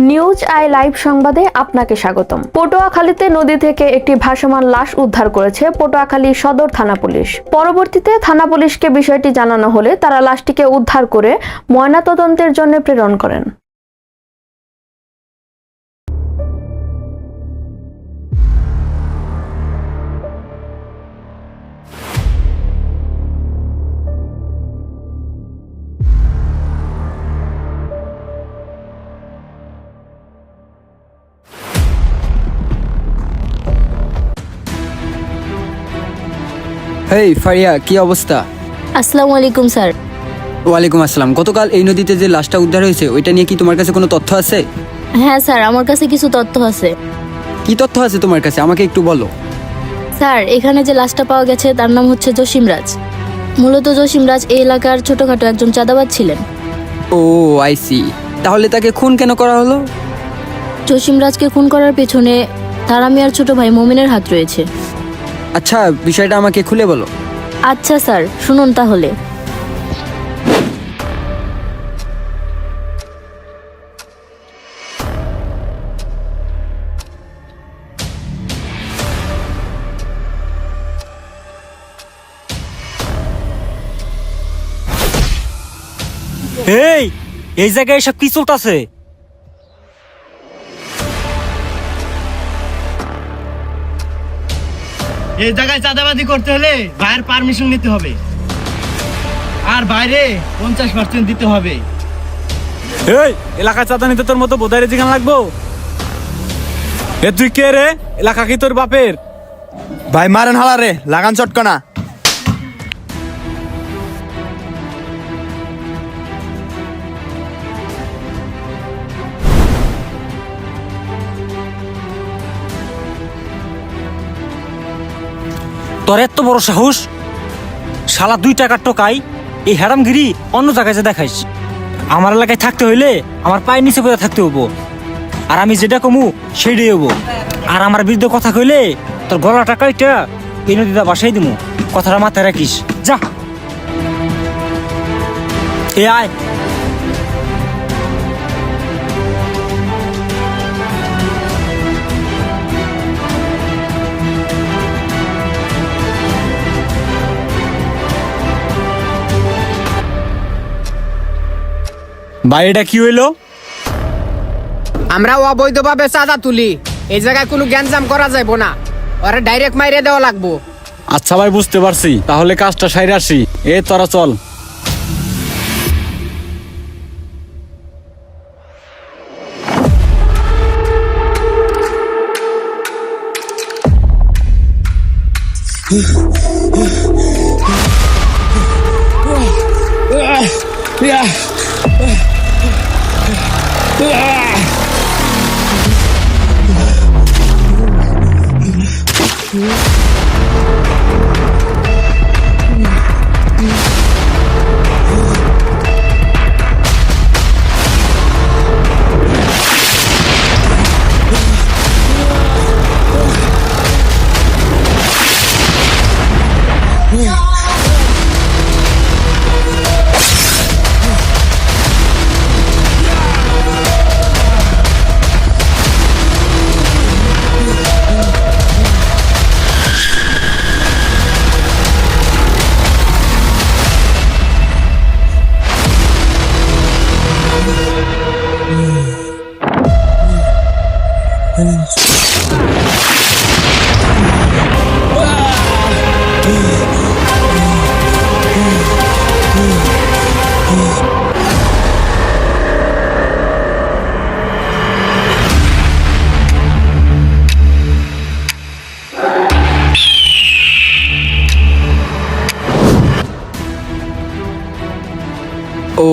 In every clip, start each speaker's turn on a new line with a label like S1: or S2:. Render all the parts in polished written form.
S1: News I live সংবাদে আপনাকে স্বাগতম। পটুয়াখালীতে নদী থেকে একটি ভাসমান লাশ উদ্ধার করেছে পটুয়াখালী সদর থানা পুলিশ। পরবর্তীতে থানা পুলিশকে বিষয়টি জানানো হলে তারা লাশটিকে উদ্ধার করে ময়নাতদন্তের জন্য প্রেরণ করেন।
S2: হেই ফারিয়া, কি অবস্থা?
S3: আসসালামু আলাইকুম স্যার।
S2: ওয়ালাইকুম আসসালাম। গতকাল এই নদীতে যে লাশটা উদ্ধার হয়েছে ওইটা নিয়ে কি তোমার কাছে কোনো তথ্য আছে?
S3: হ্যাঁ স্যার, আমার কাছে কিছু তথ্য আছে।
S2: কি তথ্য আছে তোমার কাছে, আমাকে একটু বলো।
S3: স্যার, এখানে যে লাশটা পাওয়া গেছে তার নাম হচ্ছে জসিমরাজ। মূলত জসিমরাজ এই এলাকার ছোটখাটো একজন চাঁদাবাজ ছিলেন।
S2: ও আইসি, তাহলে তাকে খুন কেন করা হলো?
S3: জসিমরাজকে খুন করার পেছনে তারা মিয়ার ছোট ভাই মমিনের হাত রয়েছে।
S2: আচ্ছা, বিষয়টা আমাকে খুলে বলো।
S3: আচ্ছা স্যার, শুনুন তাহলে।
S4: এই জায়গায় এসব কি চলতেছে?
S5: এই জায়গায় চাঁদাবাজি করতে হলে ভাইয়ের পারমিশন নিতে হবে, আর বাইরে 50% দিতে হবে।
S4: এই এলাকায় চাঁদা নিতে তোর মতো বোধারে জিগান লাগবো? এ তুই কে রে? এলাকা কি তোর বাপের?
S5: ভাই মারেন হালারে, লাগান চটকনা।
S4: তোর এত বড় সাহস! শালা 2 টাকার টোকাই এই হ্যারামগিরি অন্য জায়গায় যে দেখাইস। আমার এলাকায় থাকতে হইলে আমার পায়ের নিচে পড়ে থাকতে হবো, আর আমি যেটা কমু সেইটাই হবো। আর আমার বিরুদ্ধে কথা কইলে তোর গলা টাকাইটা এই নদীটা বাসাই দিমু, কথাটা মাথায় রাখিস। যা এ আয়। ভাই এটা কি হইলো?
S6: আমরা অবৈধভাবে চাঁদা তুলি, এই জায়গায় কোনো গ্যাঞ্জাম করা যাইবো না, ওরা ডাইরেক্ট মাইরে দেওয়া লাগবো।
S4: আচ্ছা ভাই, বুঝতে পারছি, তাহলে কাজটা সাইরে আসি। এ তোরা চল।
S2: ও,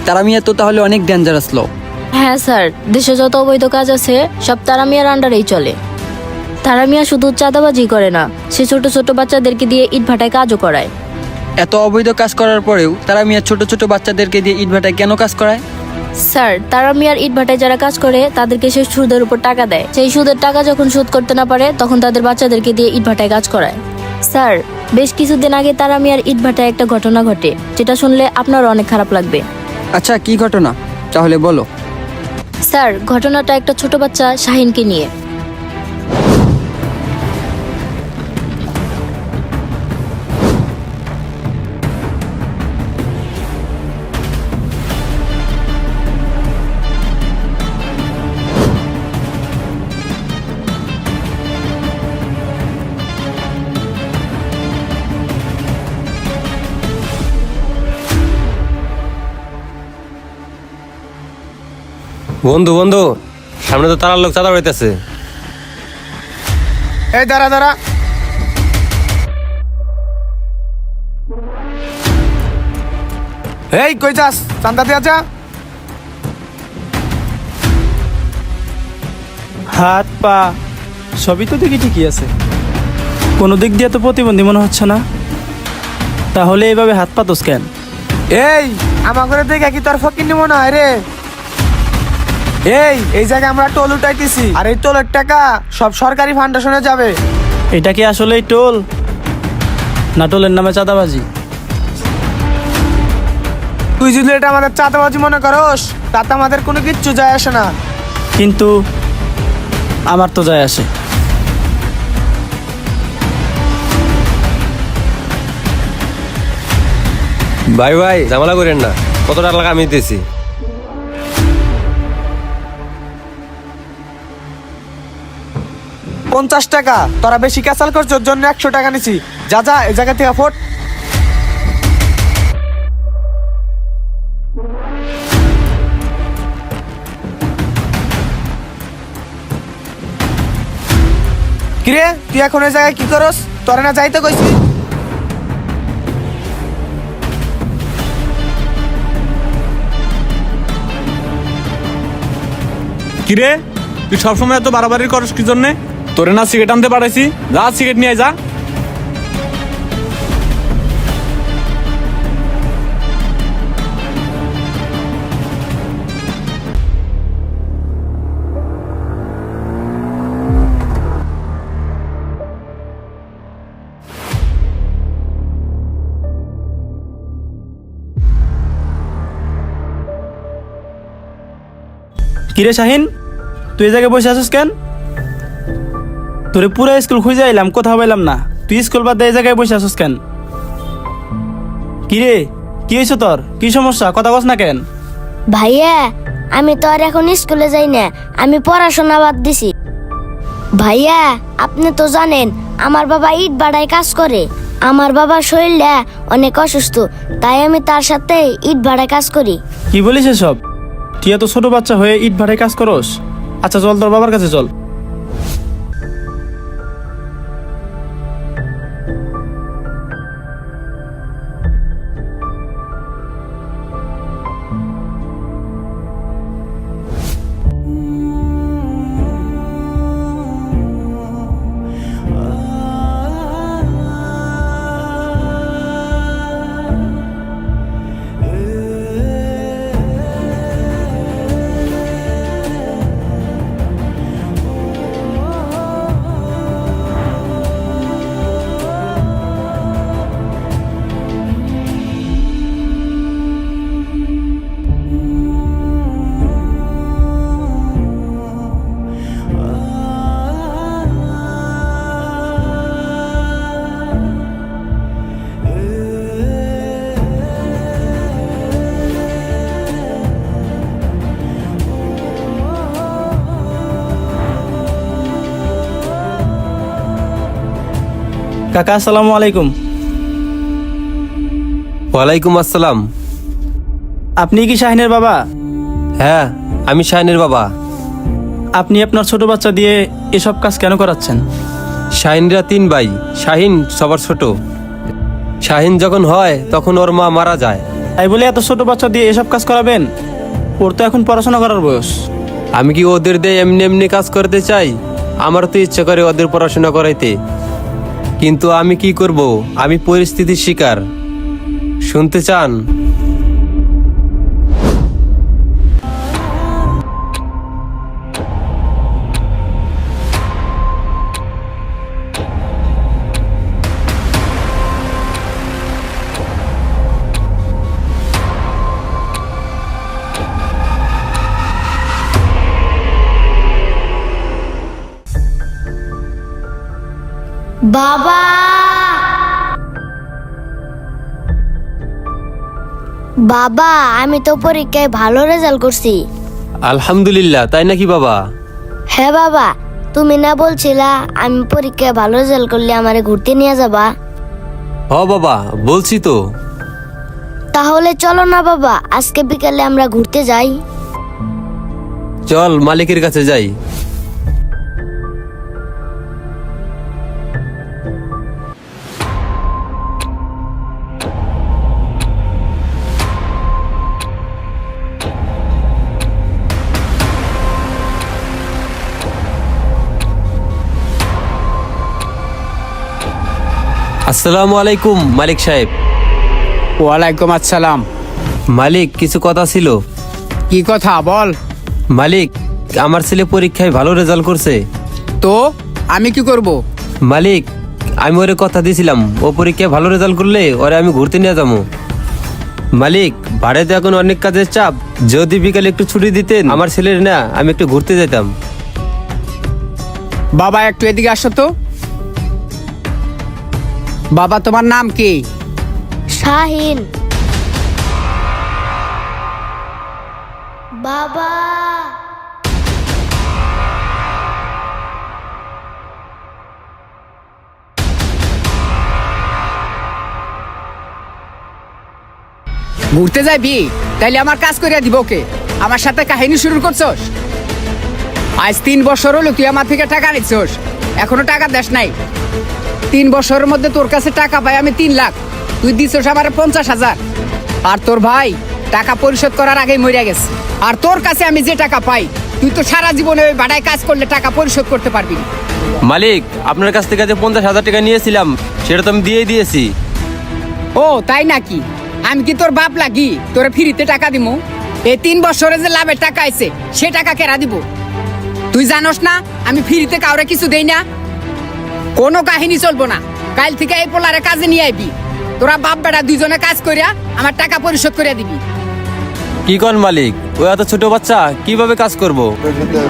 S2: তারা মিয়া তো তাহলে অনেক ডেঞ্জারাস লোক।
S3: হ্যাঁ স্যার, দেশে যত অবৈধ কাজ আছে সব তারা মিয়ার আন্ডারেই চলে। তারা মিয়া শুধু চাঁদাবাজি করে না, সে ছোট ছোট বাচ্চাদেরকে দিয়ে ইটভাটায় কাজও করায়।
S2: এত অবৈধ কাজ করার পরেও তারা মিয়া ছোট ছোট বাচ্চাদেরকে দিয়ে ইটভাটায় কেন কাজ করায়?
S3: স্যার, তারা মিয়ার ইটভাটায় যারা কাজ করে তাদেরকে সে সুদের উপর টাকা দেয়। সেই সুদের টাকা যখন শোধ করতে না পারে তখন তাদের বাচ্চাদেরকে দিয়ে ইটভাটায় কাজ করায়। স্যার, বেশ কিছুদিন আগে তারা মিয়ার ইটভাটায় একটা ঘটনা ঘটে, যেটা শুনলে আপনার অনেক খারাপ লাগবে।
S2: আচ্ছা, কি ঘটনা তাহলে বলো।
S3: স্যার, ঘটনাটা একটা ছোট বাচ্চা শাহিনকে নিয়ে।
S7: বন্ধু বন্ধু, সামনে তো তারার লোক চাঁদা পাইতেছে।
S6: এই দাঁড়া দাঁড়া, এই কই যাস? চান্দা দিয়া যা।
S8: হাত পা সবই তো দেখি ঠিকই আছে, কোনো দিক দিয়ে তো প্রতিবন্ধী মনে হচ্ছে না। তাহলে এইভাবে হাত পাতোস কেন?
S6: এই আমার ঘরে দেখে কি তোর ফকির মনে হয় রে? এই জায়গায় আমরা টোল উঠাইতেছি, আর এই টোলের টাকা সব সরকারি ফাউন্ডেশনে যাবে।
S8: এটা কি আসলেই টোল, না টোলের নামে চাঁদাবাজি?
S6: তুই যদি এটা আমাদের চাঁদাবাজি মনে করস, তাতে আমাদের কোনো কিচ্ছু যায় আসে না।
S8: কিন্তু আমার তো যায় আসে।
S7: ভাই ভাই, ঝামেলা করেন না, কত টাকা লাগা আমি দিতেছি।
S6: টাকা তোরা বেশি ক্যাসাল করছোর জন্য 100 টাকা নিছি। যা যা এই জায়গা থেকে ফোট। কিরে, তুই এখন এই জায়গায় কি করস? তোরা না যাইতে কইছি।
S9: কিরে, তুই সবসময় এত বাড়াবাড়ি করস কি জন্যে? তোরে না সিগারেট আনতে পাঠাইছি, যা সিগারেট নিয়ে যা।
S8: কিরে শাহিন, তুই এই জায়গায় বসে আছিস কেন? তোরে পুরো স্কুল খুঁজে আইলাম, কোথাও পাইলাম না। তুই স্কুল বাদ দিয়ে এই জায়গায় বসে আছিস কেন? কিরে, কি হয়েছে তোর? কি সমস্যা? কথা কস না কেন?
S10: ভাইয়া, আমি তো আর এখন স্কুলে যাই না, আমি পড়াশোনা বাদ দিছি। ভাইয়া, আপনি তো জানেন আমার বাবা ইট ভাটায় কাজ করে। আমার বাবার শরীরটা অনেক অসুস্থ, তাই আমি তার সাথে ইট ভাটায় কাজ করি।
S8: কি বলিস এসব? তুই এত ছোট বাচ্চা হয়ে ইট ভাটায় কাজ করস? আচ্ছা চল, তোর বাবার কাছে চল। কাকা আসসালামু আলাইকুম।
S7: ওয়ালাইকুম আসসালাম।
S8: আপনি কি শাহিনের বাবা?
S7: হ্যাঁ, আমি শাহিনের বাবা।
S8: আপনি আপনার ছোট বাচ্চা দিয়ে এসব কাজ কেন করাচ্ছেন?
S7: শাহিনরা 3 ভাই, শাহিন সবার ছোট। শাহিন যখন হয় তখন ওর মা মারা যায়।
S8: তাই বলে এত ছোট বাচ্চা দিয়ে এসব কাজ করাবেন? ওর তো এখন পড়াশোনা করার বয়স।
S7: আমি কি ওদের দিয়ে এমনি এমনি কাজ করতে চাই? আমার তো ইচ্ছে করে ওদের পড়াশোনা করাইতে, কিন্তু আমি কি করব? আমি পরিস্থিতির শিকার। শুনতে চান?
S10: বাবা, বাবা আমি তো পরীক্ষায় ভালো রেজাল্ট করছি।
S7: আলহামদুলিল্লাহ, তাই নাকি বাবা?
S10: হ্যাঁ বাবা, তুমি না বলছিলা আমি পরীক্ষায় ভালো রেজাল্ট করলে আমারে ঘুরতে নিয়ে যাবা?
S7: হ বাবা, বলছি তো।
S10: তাহলে চলো না বাবা, আজকে বিকালে আমরা ঘুরতে যাই।
S7: চল মালিকের কাছে যাই। আসসালামু আলাইকুম মালিক সাহেব।
S6: ওয়ালাইকুম আসসালাম।
S7: মালিক, কিছু কথা ছিল।
S6: কি কথা বল।
S7: মালিক, আমার ছেলে পরীক্ষায় ভালো রেজাল্ট করছে।
S6: তো আমি কি করব?
S7: মালিক, আমি ওরে কথা দিয়েছিলাম ও পরীক্ষায় ভালো রেজাল্ট করলে ওরে আমি ঘুরতে নিয়ে যাবো। মালিক, বাড়িতে এখন অনেক কাজের চাপ, যদি বিকালে একটু ছুটি দিতেন আমার ছেলের না আমি একটু ঘুরতে যেতাম।
S6: বাবা একটু এদিকে আসো তো। বাবা তোমার নাম কি?
S10: শাহিন। বাবা,
S6: ঘুরতে যাবি? তাইলে আমার কাজ করে দিব ওকে। আমার সাথে কাহিনী শুরু করছস? আজ 3 বছর হলো তুই আমার থেকে টাকা নিচ্ছস, এখনো টাকা দেশ নাই। 3 বছরের মধ্যে তোর কাছে টাকা পাই আমি 3 লাখ, তুই দিছস আমার 50,000। আর তোর ভাই টাকা পরিশোধ করার আগেই মরে গেছে। আর তোর কাছে আমি যে টাকা পাই তুই তো সারা জীবনে ওই ভাড়ায় কাজ করলে টাকা পরিশোধ করতে পারবি না।
S7: মালিক, আপনার কাছ থেকে যে 50,000 টাকা নিয়েছিলাম সেটা তো আমি দিয়েই দিয়েছি।
S6: ও তাই নাকি? আমি কি তোর বাপ লাগি তোরে ফ্রিতে টাকা দিমু? এই 3 বছরে যে লাভের টাকা আইছে সে টাকা কেরা দিব? তুই জানোস না আমি ফ্রিতে কাউরে কিছু দেই না। কোনো কাহিনী চলবো না, কাল থেকে এই পোলারে কাজে নিয়ে আইবি। তোরা বাপ বেটা দুইজনে কাজ করিয়া আমার টাকা পরিশোধ করিয়া দিবি।
S7: কি কোন মালিক, ও এত ছোট বাচ্চা কিভাবে কাজ করব?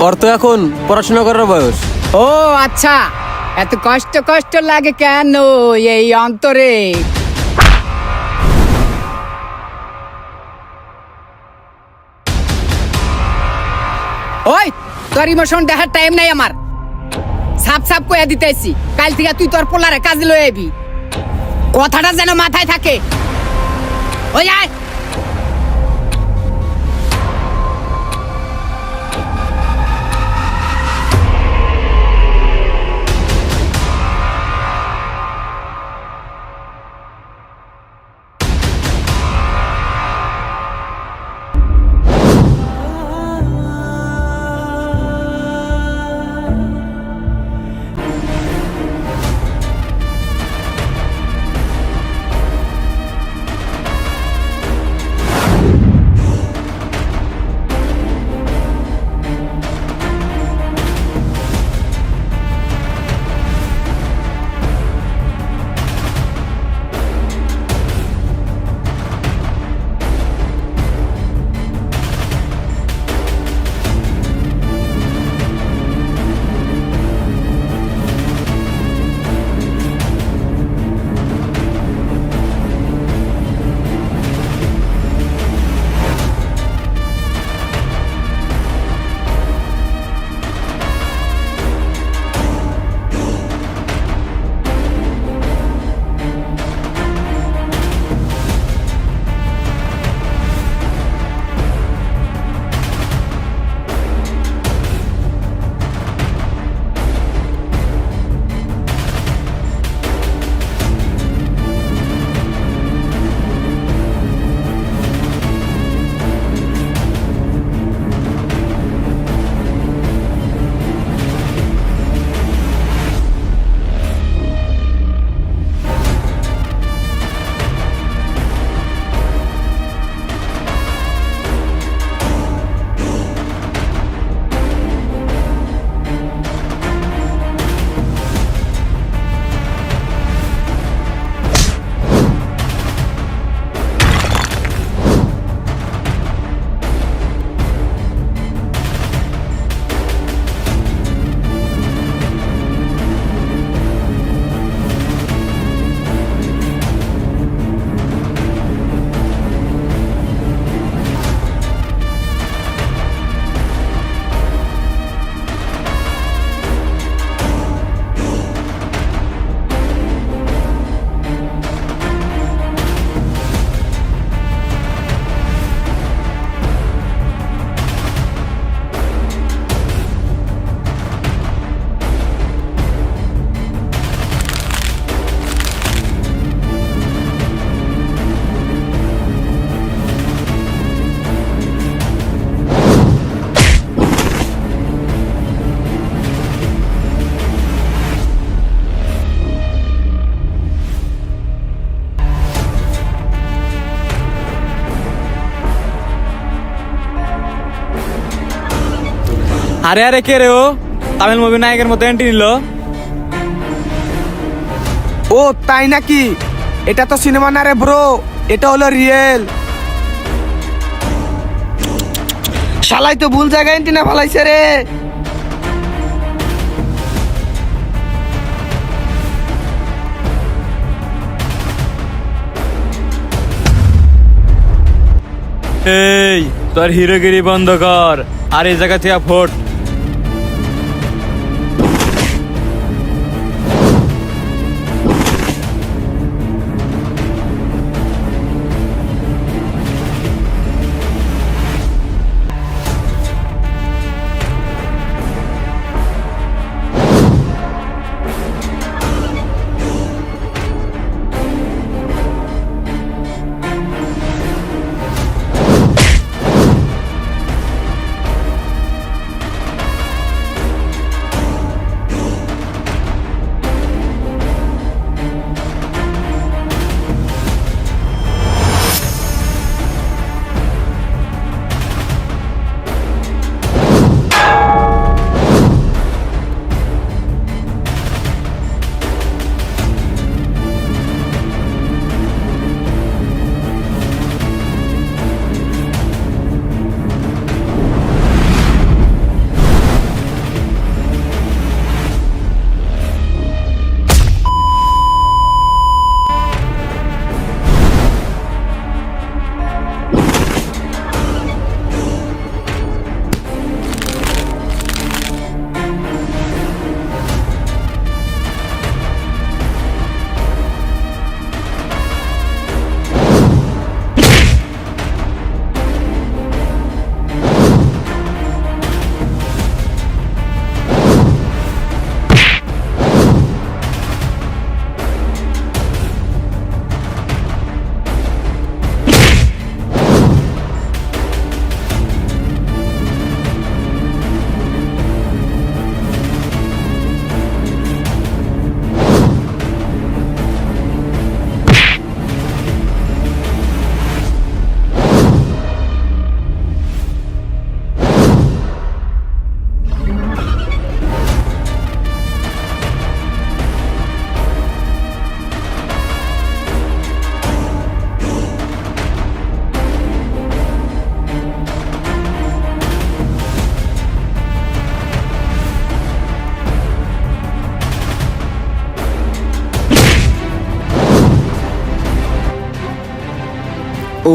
S7: ওর তো এখন পড়াশোনা করার বয়স।
S6: ও আচ্ছা, এত কষ্ট কষ্ট লাগে কেন এই অন্তরে? ওই তোর ইমোশন দেখার টাইম নাই আমার। সাপ সাপ কইয়া দিতেছি, কাল থেকে তুই তোর পোলারে কাজে লয়ে আইবি। কথাটা যেন মাথায় থাকে। ওই আয়।
S9: আরে আরে কে রে ও তামিল মুভি নায়কের মতো এন্ট্রি নিল।
S5: ও তাই নাকি? এটা তো সিনেমা না রে ব্রো, এটা হলো রিয়েল। শালাই তো ভুল জায়গায় এন্ট্রি না ফেলাইছে রে।
S9: এই তোর হিরোগিরি বন্ধ কর আর এই জায়গা থেকে ফোট।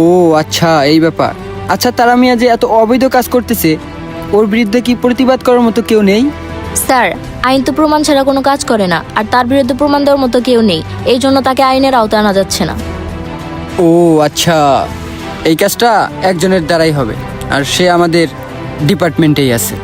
S2: ও আচ্ছা, এই ব্যাপার। আচ্ছা, তারা মিয়া যে এত অবৈধ কাজ করতেছে, ওর বিরুদ্ধে কি প্রতিবাদ করার মতো কেউ নেই?
S3: স্যার, আইন তো প্রমাণ ছাড়া কোনো কাজ করে না, আর তার বিরুদ্ধে প্রমাণ দেওয়ার মতো কেউ নেই, এই জন্য তাকে আইনের আওতায় আনা যাচ্ছে না।
S2: ও আচ্ছা, এই কাজটা একজনের দ্বারাই হবে, আর সে আমাদের ডিপার্টমেন্টেই আছে।